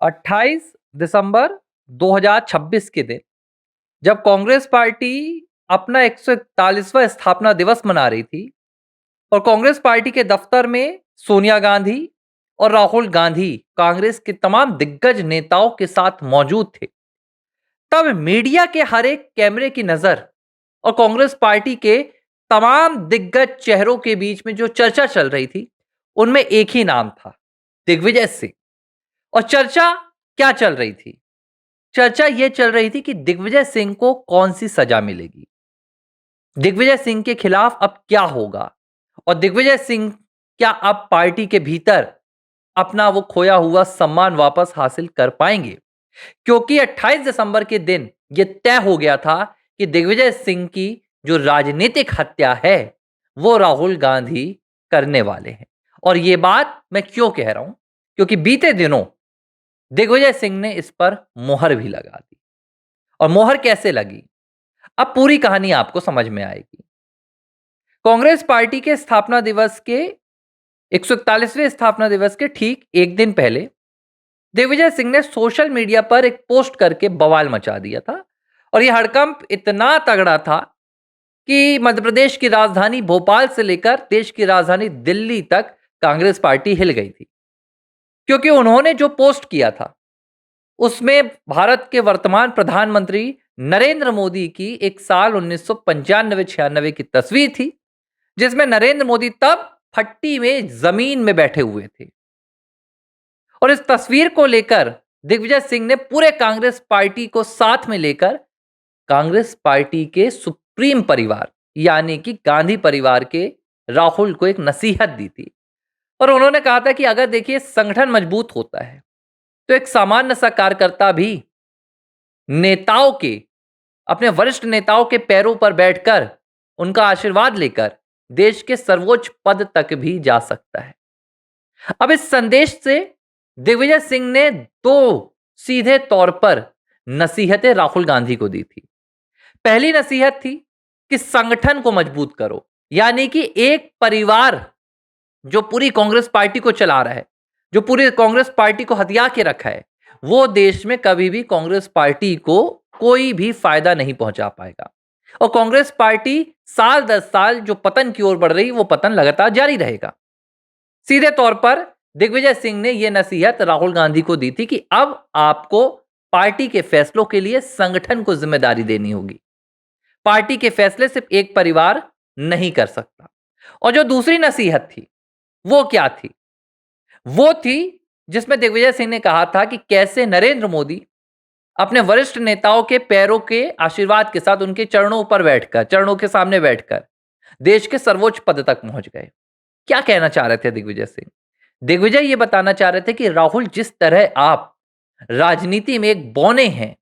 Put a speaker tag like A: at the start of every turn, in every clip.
A: 28 दिसंबर 2026 के दिन जब कांग्रेस पार्टी अपना 141वां स्थापना दिवस मना रही थी और कांग्रेस पार्टी के दफ्तर में सोनिया गांधी और राहुल गांधी कांग्रेस के तमाम दिग्गज नेताओं के साथ मौजूद थे, तब मीडिया के हर एक कैमरे की नजर और कांग्रेस पार्टी के तमाम दिग्गज चेहरों के बीच में जो चर्चा चल रही थी, उनमें एक ही नाम था, दिग्विजय सिंह। और चर्चा क्या चल रही थी? चर्चा यह चल रही थी कि दिग्विजय सिंह को कौन सी सजा मिलेगी, दिग्विजय सिंह के खिलाफ अब क्या होगा और दिग्विजय सिंह क्या अब पार्टी के भीतर अपना वो खोया हुआ सम्मान वापस हासिल कर पाएंगे। क्योंकि 28 दिसंबर के दिन यह तय हो गया था कि दिग्विजय सिंह की जो राजनीतिक हत्या है वो राहुल गांधी करने वाले हैं। और यह बात मैं क्यों कह रहा हूं, क्योंकि बीते दिनों दिग्विजय सिंह ने इस पर मोहर भी लगा दी। और मोहर कैसे लगी, अब पूरी कहानी आपको समझ में आएगी। कांग्रेस पार्टी के स्थापना दिवस के 141वें स्थापना दिवस के ठीक एक दिन पहले दिग्विजय सिंह ने सोशल मीडिया पर एक पोस्ट करके बवाल मचा दिया था। और यह हड़कंप इतना तगड़ा था कि मध्य प्रदेश की राजधानी भोपाल से लेकर देश की राजधानी दिल्ली तक कांग्रेस पार्टी हिल गई थी। क्योंकि उन्होंने जो पोस्ट किया था उसमें भारत के वर्तमान प्रधानमंत्री नरेंद्र मोदी की एक साल 1995-96 की तस्वीर थी, जिसमें नरेंद्र मोदी तब फट्टी में जमीन में बैठे हुए थे। और इस तस्वीर को लेकर दिग्विजय सिंह ने पूरे कांग्रेस पार्टी को साथ में लेकर कांग्रेस पार्टी के सुप्रीम परिवार यानी कि गांधी परिवार के राहुल को एक नसीहत दी थी। और उन्होंने कहा था कि अगर देखिए संगठन मजबूत होता है तो एक सामान्य सा कार्यकर्ता भी नेताओं के अपने वरिष्ठ नेताओं के पैरों पर बैठकर उनका आशीर्वाद लेकर देश के सर्वोच्च पद तक भी जा सकता है। अब इस संदेश से दिग्विजय सिंह ने दो सीधे तौर पर नसीहतें राहुल गांधी को दी थी। पहली नसीहत थी कि संगठन को मजबूत करो, यानी कि एक परिवार जो पूरी कांग्रेस पार्टी को चला रहा है, जो पूरी कांग्रेस पार्टी को हथिया के रखा है, वो देश में कभी भी कांग्रेस पार्टी को कोई भी फायदा नहीं पहुंचा पाएगा। और कांग्रेस पार्टी साल दर साल जो पतन की ओर बढ़ रही, वो पतन लगातार जारी रहेगा। सीधे तौर पर दिग्विजय सिंह ने यह नसीहत राहुल गांधी को दी थी कि अब आपको पार्टी के फैसलों के लिए संगठन को जिम्मेदारी देनी होगी। पार्टी के फैसले सिर्फ एक परिवार नहीं कर सकता। और जो दूसरी नसीहत थी वो क्या थी? वो थी जिसमें दिग्विजय सिंह ने कहा था कि कैसे नरेंद्र मोदी अपने वरिष्ठ नेताओं के पैरों के आशीर्वाद के साथ उनके चरणों पर बैठकर, चरणों के सामने बैठकर देश के सर्वोच्च पद तक पहुंच गए। क्या कहना चाह रहे थे दिग्विजय सिंह? दिग्विजय ये बताना चाह रहे थे कि राहुल, जिस तरह आप राजनीति में एक बौने हैं,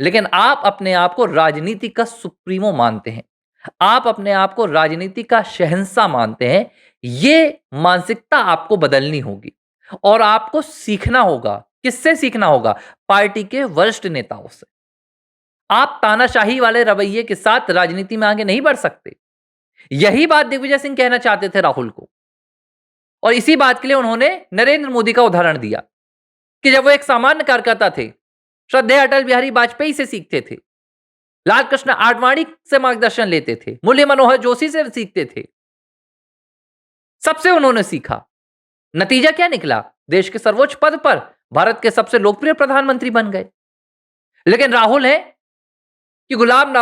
A: लेकिन आप अपने आप को राजनीति का सुप्रीमो मानते हैं, आप अपने आप को राजनीति का शहंशाह मानते हैं, ये मानसिकता आपको बदलनी होगी। और आपको सीखना होगा। किससे सीखना होगा? पार्टी के वरिष्ठ नेताओं से। आप तानाशाही वाले रवैये के साथ राजनीति में आगे नहीं बढ़ सकते। यही बात दिग्विजय सिंह कहना चाहते थे राहुल को। और इसी बात के लिए उन्होंने नरेंद्र मोदी का उदाहरण दिया कि जब वो एक सामान्य कार्यकर्ता थे, श्रद्धेय अटल बिहारी वाजपेयी से सीखते थे, लाल कृष्ण आडवाणी से मार्गदर्शन लेते थे, मुरली मनोहर जोशी से सीखते थे, सबसे उन्होंने सीखा। नतीजा क्या निकला? देश के सर्वोच्च पद पर भारत के सबसे लोकप्रिय प्रधानमंत्री बन गए। लेकिन राहुल है कि गुलाम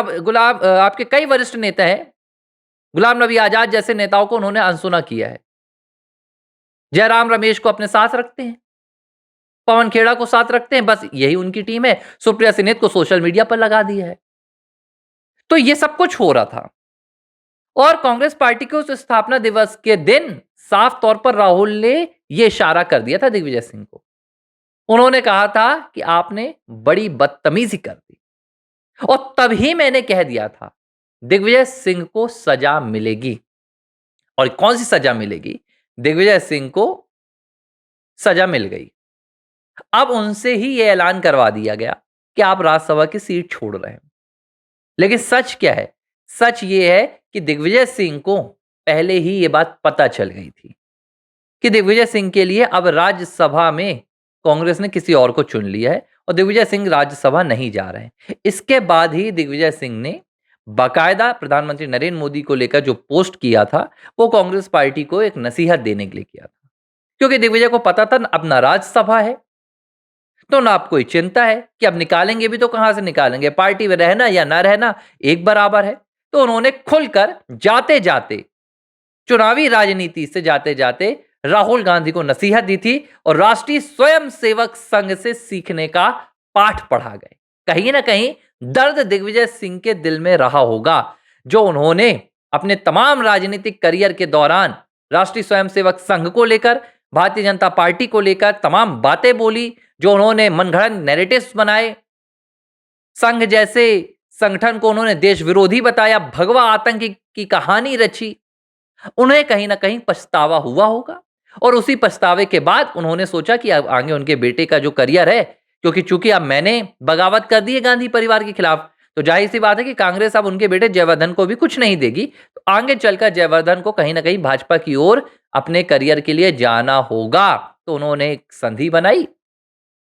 A: आपके कई वरिष्ठ नेता हैं, गुलाम नबी आजाद जैसे नेताओं को उन्होंने अनसुना किया है। जयराम रमेश को अपने साथ रखते हैं, पवन खेड़ा को साथ रखते हैं, बस यही उनकी टीम है। सुप्रिया सिनेत को सोशल मीडिया पर लगा दिया है। तो ये सब कुछ हो रहा था। और कांग्रेस पार्टी के उस स्थापना दिवस के दिन साफ तौर पर राहुल ने यह इशारा कर दिया था दिग्विजय सिंह को। उन्होंने कहा था कि आपने बड़ी बदतमीजी कर दी। और तभी मैंने कह दिया था दिग्विजय सिंह को सजा मिलेगी। और कौन सी सजा मिलेगी? दिग्विजय सिंह को सजा मिल गई। अब उनसे ही यह ऐलान करवा दिया गया कि आप राज्यसभा की सीट छोड़ रहे हैं। लेकिन सच क्या है? सच यह है कि दिग्विजय सिंह को पहले ही यह बात पता चल गई थी कि दिग्विजय सिंह के लिए अब राज्यसभा में कांग्रेस ने किसी और को चुन लिया है और दिग्विजय सिंह राज्यसभा नहीं जा रहे हैं। इसके बाद ही दिग्विजय सिंह ने बाकायदा प्रधानमंत्री नरेंद्र मोदी को लेकर जो पोस्ट किया था, वो कांग्रेस पार्टी को एक नसीहत देने के लिए किया था। क्योंकि दिग्विजय को पता था अब ना राज्यसभा है, तो ना आपको चिंता है कि अब निकालेंगे भी तो कहां से निकालेंगे, पार्टी में रहना या ना रहना एक बराबर है। तो उन्होंने खुलकर जाते जाते चुनावी राजनीति से जाते जाते राहुल गांधी को नसीहत दी थी और राष्ट्रीय स्वयंसेवक संघ से सीखने का पाठ पढ़ा गए। कहीं ना कहीं दर्द दिग्विजय सिंह के दिल में रहा होगा, जो उन्होंने अपने तमाम राजनीतिक करियर के दौरान राष्ट्रीय स्वयंसेवक संघ को लेकर, भारतीय जनता पार्टी को लेकर तमाम बातें बोली, जो उन्होंने मनगढ़ंत नैरेटिव्स बनाए, संघ जैसे संगठन को उन्होंने देश विरोधी बताया, भगवा आतंक की कहानी रची। उन्हें कहीं ना कहीं पछतावा हुआ होगा और उसी पछतावे के बाद उन्होंने सोचा कि अब आगे उनके बेटे का जो करियर है, क्योंकि चूंकि अब मैंने बगावत कर दी है गांधी परिवार के खिलाफ, तो जाहिर सी बात है कि कांग्रेस अब उनके बेटे जयवर्धन को भी कुछ नहीं देगी। तो आगे चलकर जयवर्धन को कहीं ना कहीं भाजपा की ओर अपने करियर के लिए जाना होगा। तो उन्होंने एक संधि बनाई,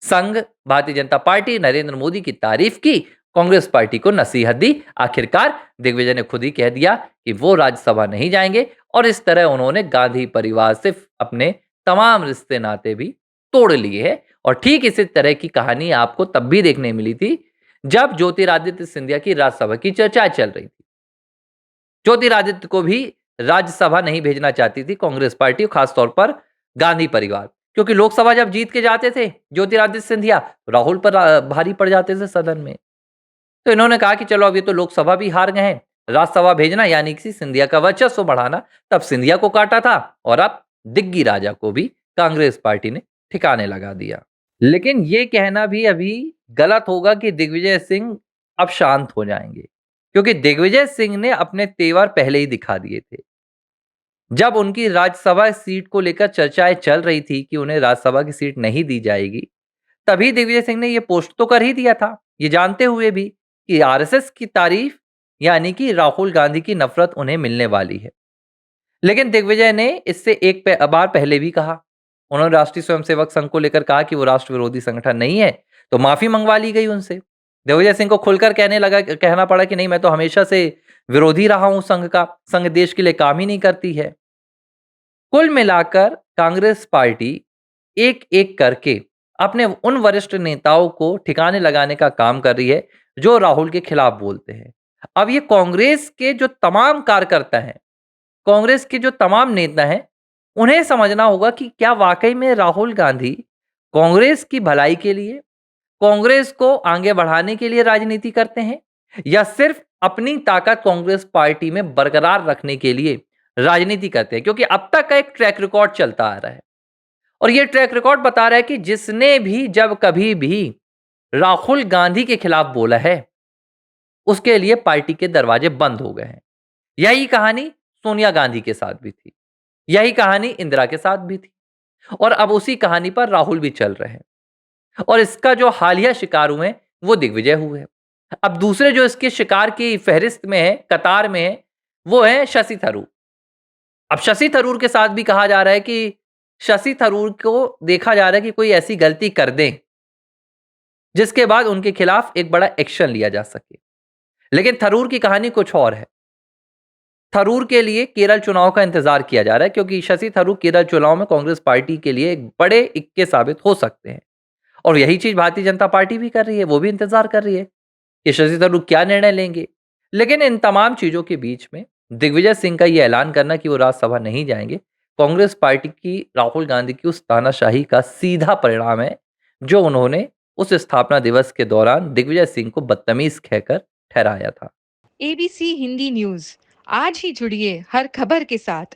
A: संघ, भारतीय जनता पार्टी, नरेंद्र मोदी की तारीफ की, कांग्रेस पार्टी को नसीहत दी। आखिरकार दिग्विजय ने खुद ही कह दिया कि वो राज्यसभा नहीं जाएंगे और इस तरह उन्होंने गांधी परिवार से अपने तमाम रिश्ते नाते भी तोड़ लिए हैं। और ठीक इसी तरह की कहानी आपको तब भी देखने मिली थी जब ज्योतिरादित्य सिंधिया की राज्यसभा की चर्चा चल रही थी। ज्योतिरादित्य को भी राज्यसभा नहीं भेजना चाहती थी कांग्रेस पार्टी, खासतौर पर गांधी परिवार, क्योंकि लोकसभा जब जीत के जाते थे ज्योतिरादित्य सिंधिया, राहुल पर भारी पड़ जाते थे सदन में। तो इन्होंने कहा कि चलो अब ये तो लोकसभा भी हार गए हैं, राज्यसभा भेजना यानी कि सिंधिया का वर्चस्व बढ़ाना। तब सिंधिया को काटा था और अब दिग्गी राजा को भी कांग्रेस पार्टी ने ठिकाने लगा दिया। लेकिन ये कहना भी अभी गलत होगा कि दिग्विजय सिंह अब शांत हो जाएंगे, क्योंकि दिग्विजय सिंह ने अपने तेवर पहले ही दिखा दिए थे। जब उनकी राज्यसभा सीट को लेकर चर्चाएं चल रही थी कि उन्हें राज्यसभा की सीट नहीं दी जाएगी, तभी दिग्विजय सिंह ने यह पोस्ट तो कर ही दिया था, ये जानते हुए भी कि आरएसएस की तारीफ यानी कि राहुल गांधी की नफरत उन्हें मिलने वाली है। लेकिन दिग्विजय ने इससे एक बार पहले भी कहा, उन्होंने राष्ट्रीय स्वयंसेवक संघ को लेकर कहा कि वो राष्ट्र विरोधी संगठन नहीं है, तो माफी मंगवा ली गई उनसे। दिग्विजय सिंह को खुलकर कहना पड़ा कि नहीं, मैं तो हमेशा से विरोधी रहा हूं संघ का, संघ देश के लिए काम ही नहीं करती है। कुल मिलाकर कांग्रेस पार्टी एक एक करके अपने उन वरिष्ठ नेताओं को ठिकाने लगाने का काम कर रही है जो राहुल के खिलाफ बोलते हैं। अब ये कांग्रेस के जो तमाम कार्यकर्ता हैं, कांग्रेस के जो तमाम नेता हैं, उन्हें समझना होगा कि क्या वाकई में राहुल गांधी कांग्रेस की भलाई के लिए, कांग्रेस को आगे बढ़ाने के लिए राजनीति करते हैं, या सिर्फ अपनी ताकत कांग्रेस पार्टी में बरकरार रखने के लिए राजनीति करते हैं। क्योंकि अब तक का एक ट्रैक रिकॉर्ड चलता आ रहा है और यह ट्रैक रिकॉर्ड बता रहा है कि जिसने भी जब कभी भी राहुल गांधी के खिलाफ बोला है, उसके लिए पार्टी के दरवाजे बंद हो गए हैं। यही कहानी सोनिया गांधी के साथ भी थी, यही कहानी इंदिरा के साथ भी थी और अब उसी कहानी पर राहुल भी चल रहे हैं। और इसका जो हालिया शिकार हुए हैं, वो दिग्विजय हुए हैं। अब दूसरे जो इसके शिकार की फहरिस्त में है, कतार में है, वो है शशि थरूर। अब शशि थरूर के साथ भी कहा जा रहा है कि शशि थरूर को देखा जा रहा है कि कोई ऐसी गलती कर दें जिसके बाद उनके खिलाफ एक बड़ा एक्शन लिया जा सके। लेकिन थरूर की कहानी कुछ और है। थरूर के लिए केरल चुनाव का इंतजार किया जा रहा है, क्योंकि शशि थरूर केरल चुनाव में कांग्रेस पार्टी के लिए एक बड़े इक्के साबित हो सकते हैं और यही चीज भारतीय जनता पार्टी भी कर रही है। वो भी इंतजार कर रही है कि शशि थरूर क्या निर्णय लेंगे। लेकिन इन तमाम चीजों के बीच में दिग्विजय सिंह का यह ऐलान करना कि वो राज्यसभा नहीं जाएंगे, कांग्रेस पार्टी की राहुल गांधी की उस तानाशाही का सीधा परिणाम है जो उन्होंने उस स्थापना दिवस के दौरान दिग्विजय सिंह को बदतमीज कहकर ठहराया था।
B: एबीसी हिंदी न्यूज, आज ही जुड़िए हर खबर के साथ